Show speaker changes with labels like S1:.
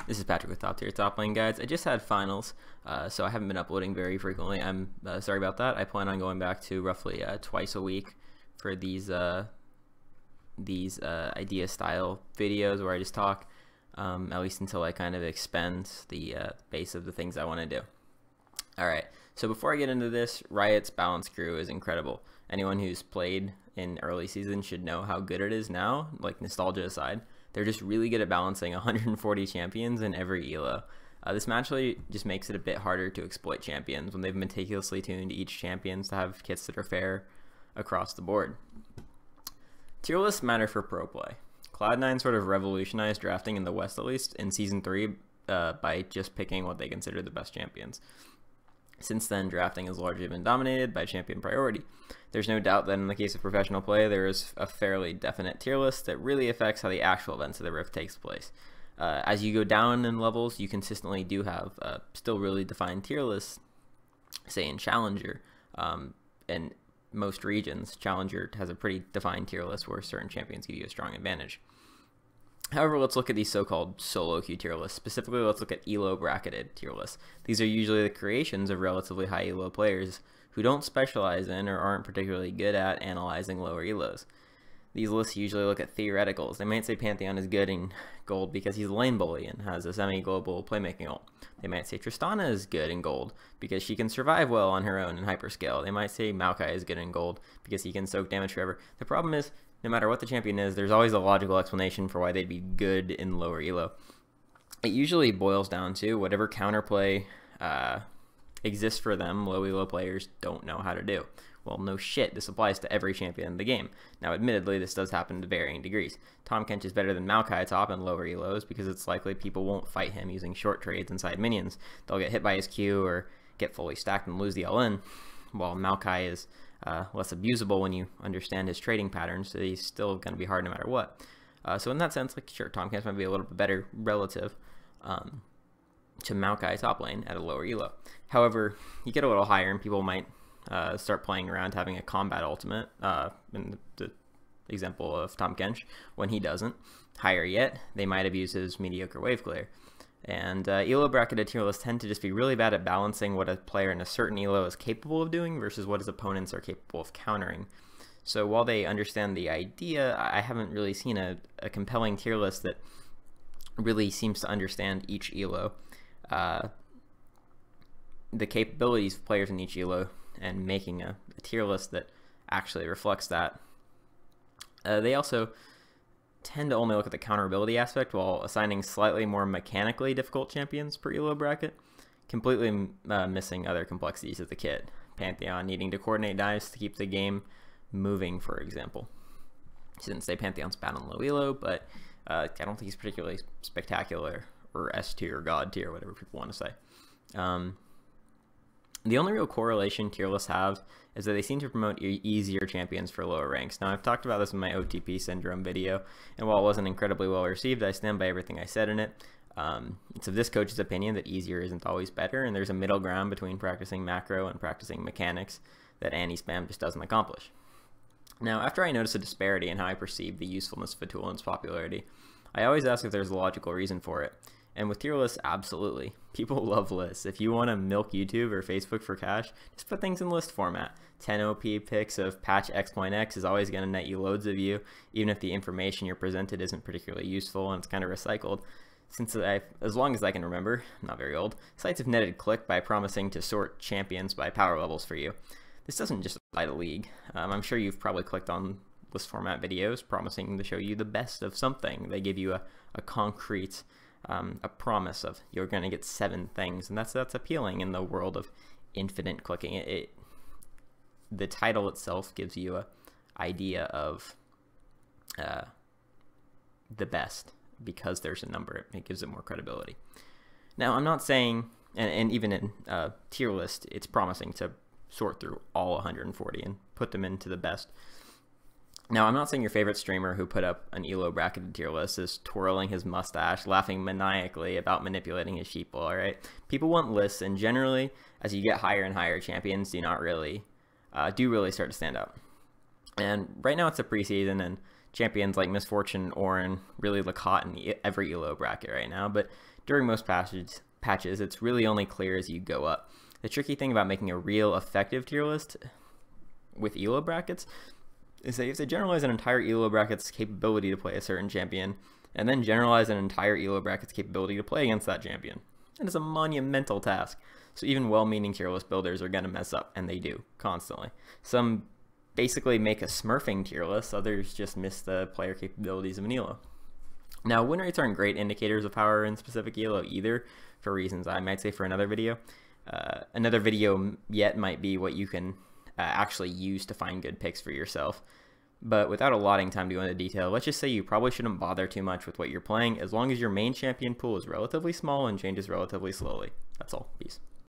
S1: This is Patrick with Top Tier Top Lane Guides. I just had finals, so I haven't been uploading very frequently. I'm sorry about that. I plan on going back to roughly twice a week for these idea style videos where I just talk, at least until I kind of expend the base of the things I want to do. Alright, so before I get into this, Riot's balance crew is incredible. Anyone who's played in early season should know how good it is now, like nostalgia aside. They're just really good at balancing 140 champions in every elo. This naturally just makes it a bit harder to exploit champions when they've meticulously tuned each champions to have kits that are fair across the board. Tier lists matter for pro play. Cloud9 sort of revolutionized drafting in the West, at least in Season 3, by just picking what they consider the best champions. Since then, drafting has largely been dominated by champion priority. There's no doubt that in the case of professional play, there is a fairly definite tier list that really affects how the actual events of the Rift takes place. As you go down in levels, you consistently do have still really defined tier lists, say in Challenger. In most regions, Challenger has a pretty defined tier list where certain champions give you a strong advantage. However, let's look at these so-called solo queue tier lists. Specifically, let's look at elo bracketed tier lists. These are usually the creations of relatively high elo players who don't specialize in or aren't particularly good at analyzing lower elos. These lists usually look at theoreticals. They might say Pantheon is good in gold because he's a lane bully and has a semi-global playmaking ult. They might say Tristana is good in gold because she can survive well on her own in hyperscale. They might say Maokai is good in gold because he can soak damage forever. The problem is, no matter what the champion is, there's always a logical explanation for why they'd be good in lower elo. It usually boils down to whatever counterplay exists for them, low elo players don't know how to do. Well, no shit, this applies to every champion in the game. Now, admittedly, this does happen to varying degrees. Tahm Kench is better than Maokai top in lower elos because it's likely people won't fight him using short trades inside minions. They'll get hit by his Q or get fully stacked and lose the LN, while Maokai is less abusable when you understand his trading patterns, so he's still going to be hard no matter what. So in that sense, like, sure, Tahm Kench might be a little bit better relative to Maokai top lane at a lower elo. However, you get a little higher and people might start playing around having a combat ultimate, in the example of Tahm Kench, when he doesn't. Higher yet, they might abuse his mediocre wave clear. And elo bracketed tier lists tend to just be really bad at balancing what a player in a certain elo is capable of doing versus what his opponents are capable of countering. So while they understand the idea, I haven't really seen a compelling tier list that really seems to understand each elo, the capabilities of players in each elo, and making a tier list that actually reflects that. They also tend to only look at the counterability aspect while assigning slightly more mechanically difficult champions per elo bracket, completely missing other complexities of the kit. Pantheon needing to coordinate dives to keep the game moving, for example. She didn't say Pantheon's bad on low elo, but I don't think he's particularly spectacular or S tier or God tier, whatever people want to say. The only real correlation tier lists have is that they seem to promote easier champions for lower ranks. Now, I've talked about this in my OTP syndrome video, and while it wasn't incredibly well received, I stand by everything I said in it. It's of this coach's opinion that easier isn't always better, and there's a middle ground between practicing macro and practicing mechanics that anti-spam just doesn't accomplish. Now, after I notice a disparity in how I perceive the usefulness of a tool and its popularity, I always ask if there's a logical reason for it. And with tier lists, absolutely. People love lists. If you want to milk YouTube or Facebook for cash, just put things in list format. 10 OP picks of patch X.X is always going to net you loads of view, even if the information you're presented isn't particularly useful and it's kind of recycled. Since as long as I can remember, I'm not very old, sites have netted click by promising to sort champions by power levels for you. This doesn't just apply to League. I'm sure you've probably clicked on list format videos promising to show you the best of something. They give you a concrete a promise of you're going to get 7 things, and that's appealing in the world of infinite clicking. The title itself gives you a idea of the best because there's a number. It gives it more credibility. Now, I'm not saying, and even in tier list, it's promising to sort through all 140 and put them into the best. Now, I'm not saying your favorite streamer who put up an elo bracketed tier list is twirling his mustache, laughing maniacally about manipulating his sheeple, alright? People want lists, and generally, as you get higher and higher, champions do really start to stand out. And right now it's a preseason, and champions like Misfortune, Orin really look hot in every ELO bracket right now, but during most patches, it's really only clear as you go up. The tricky thing about making a real effective tier list with ELO brackets is that you have to generalize an entire ELO bracket's capability to play a certain champion, and then generalize an entire ELO bracket's capability to play against that champion. And it's a monumental task. So even well-meaning tier list builders are going to mess up, and they do, constantly. Some basically make a smurfing tier list, others just miss the player capabilities of an ELO. Now, win rates aren't great indicators of power in specific ELO either, for reasons I might say for another video. Another video yet might be what you can actually use to find good picks for yourself. But without allotting time to go into detail, let's just say you probably shouldn't bother too much with what you're playing as long as your main champion pool is relatively small and changes relatively slowly. That's all. Peace.